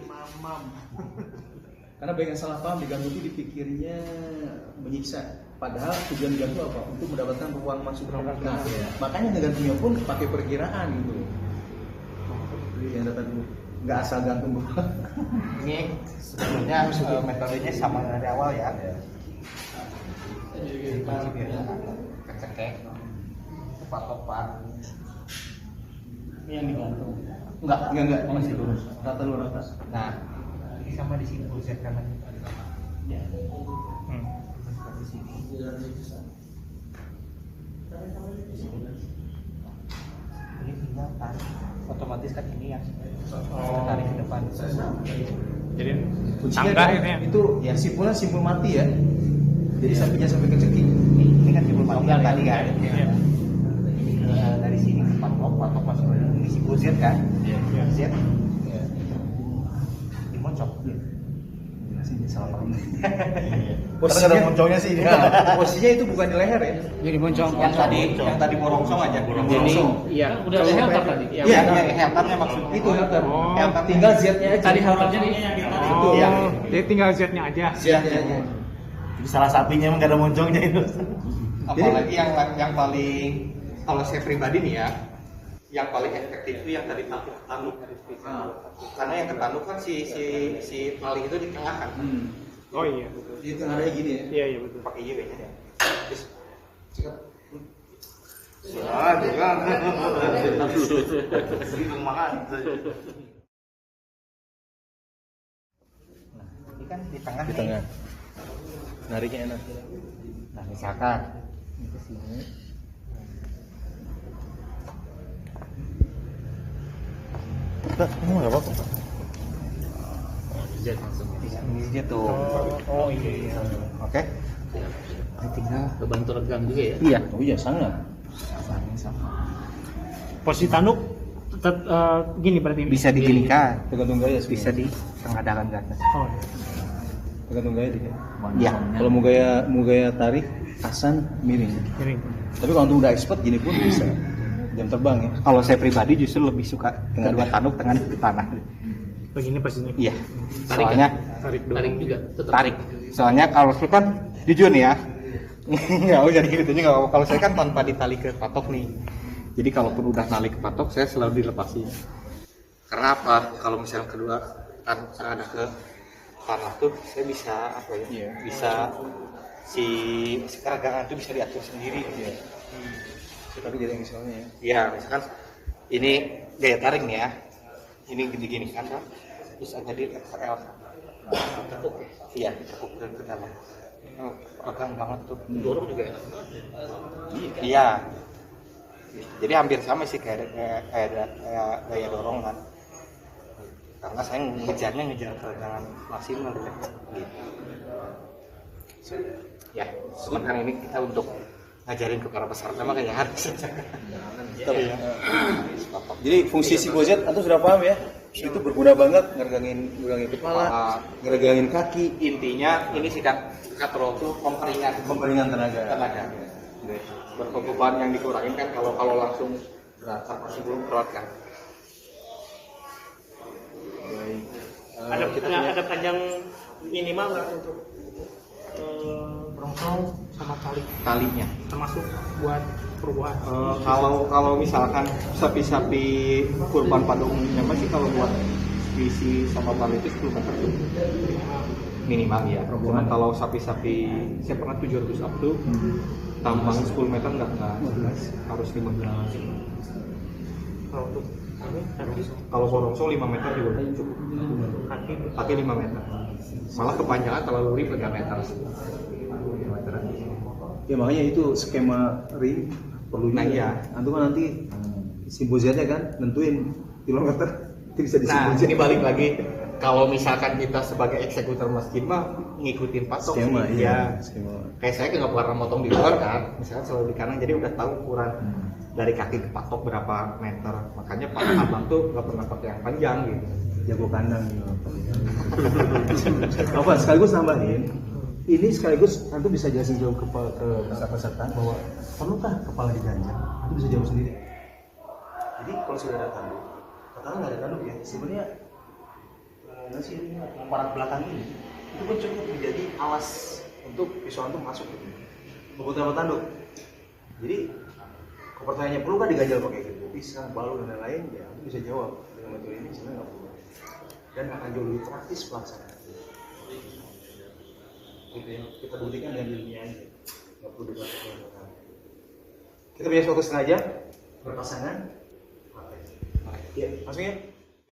Mamam. Karena banyak yang salah paham diganggu itu dipikirnya menyiksa. Padahal tujuan diganggu apa? Untuk mendapatkan ruang masuk ruang. Nah, makanya ngegantungnya pun pakai perkiraan gitu. Yang data dulu nggak asal gantung. Ini sebetulnya metodenya sama dari awal ya. Kecekek, tepat-tepat. Ini yang digantung. Enggak masih lurus. Rata lu rata. Nah, ini sama di sini buset kanan. Ya. Ini tinggal tarik. Otomatis kan ini yang tarik ke depan. Jadi Kuncinya tangga kan, ini ya. itu ya simpul mati ya. Jadi sampai kecekik. Ini kan simpul mati yang tadi kan. Iya. Dari sini ke patok masuk ini si buset kan. Iya. Buset. Dimoncok. Sini salah paham. Posisinya moncongnya sih. Posisinya itu bukan di leher ya. Jadi boncong. Yang tadi borongsong aja. Jadi iya, udah Kalau helter sampai- tadi. Iya. Helternya maksudnya. Itu helter. Oh. Helter tinggal Z-nya aja. Tadi helternya nih. Itu. Iya. Jadi tinggal Z-nya aja. Z-nya aja. Jadi salah satunya emang gak ada moncongnya itu. Apalagi yang paling, kalau saya pribadi nih ya, yang paling efektif itu yang tadi tanduk. Karena yang ketanduk kan si paling itu di tengah kan. Oh iya. Di tengahnya gini ya. Iya iya betul. Pakai IW nya. Terus cekat. Jangan. Sering makan. Nah, ini kan di tengah. Di tengah. Nariknya enak. Nah, misalkan ini ke sini. Ini nggak apa-apa. Ini dia tuh. Oh iya. Oke. Ini tinggal Kebantu regang juga ya? iya. Oh iya sangat. Sama. Posisi tanduk tetap gini berarti. Bisa diginikan, Tergantung gaya sih. bisa di tengah dalam ke atas. Oh. Tergantung gaya dia. Iya. Kalau mau gaya tarik, asan miring. Miring. Tapi kalau untuk udah expert gini pun bisa. Jam terbang ya. Kalau saya pribadi justru lebih suka kedua tanduk tengah di tanah. Begini posisinya. Iya. Tarik Soalnya Tarik dulu. Tarik juga, tetap. tarik. Soalnya kalau saya kan jujur nih ya, nggak usah digitunya nggak apa. Kalau saya kan tanpa ditali ke patok nih. Jadi kalaupun udah tali ke patok, saya selalu dilepasin. Karena apa? Kalau misalnya kedua kan ada ke tanah tuh, saya bisa apa ya? Iya. Bisa si keragaman itu bisa diatur sendiri. Iya. Tapi jadi yang misalnya ya. Iya, misalkan ini gaya tarik nih ya. Ini gini-gini kan, Pak. Terus agak di L. Tekuk ya? Iya, tekuk ke dalam. Oh, pegang banget tuh. Dorong juga enak. Iya. Jadi hampir sama sih kayak gaya dorong kan. Karena saya ngejar keregangan maksimal gitu. Ya, sementara ini kita untuk ngajarin ke para peserta makanya harus. Tapi ya. Jadi fungsi si Gojek antum sudah paham ya? Itu berguna banget ngeregangin kepala, ngeregangin kaki. Intinya ini sidang katrol tuh Pemperingan tenaga. Beban yang dikurangin kan kalau langsung berat sebelum berat kan. Baik. Ada panjang minimal nggak untuk brongsong sama Talinya. termasuk buat perubahan. Kalau misalkan sapi-sapi kurban pada umumnya masih kalau buat visi sama tali itu 10 meter tuh minimal ya. Cuman kalau sapi-sapi saya pernah 700 up tuh tambang 10 meter nggak harus 15. Kalau untuk kaki Kalau borongsong 5 meter juga cukup. kaki Pakai 5 meter. Malah kepanjangan terlalu ribet 3 meter. 5 meter. Ya makanya itu skema ring perlu Nah, iya. Antum kan nanti simbol Z-nya kan nentuin kilometer itu bisa Nah, disimbol Z. ini balik lagi. Kalau misalkan kita sebagai eksekutor masjid mah ngikutin patok Skema sih, iya. ya. Skema. Kayak saya nggak pernah motong di luar kan, misalkan selalu di kanan, jadi udah tahu ukuran dari kaki ke patok berapa meter. Makanya Pak Abang tuh nggak pernah pakai yang panjang gitu. Jago kandang gitu. Apa sekaligus nambahin. Ini sekaligus antum bisa jelasin jauh ke peserta bahwa perlukah kepala diganjal? Itu bisa jawab sendiri. Jadi kalau sudah ada tanduk, katakan nggak ada tanduk ya, sebenarnya nasi parat belakang ini itu pun cukup menjadi alas untuk pisau antum masuk gitu. Beberapa tanduk. Jadi kalau pertanyaannya perlu kan diganjal pakai gitu, pisang, balon dan lain-lain, ya aku bisa jawab dengan metode ini sebenarnya nggak perlu dan akan jauh lebih praktis pelaksanaan. Gitu ya, kita buktikan dengan ilmiah aja, nggak perlu debat. Kita punya waktu setengah jam berpasangan. Ya, maksudnya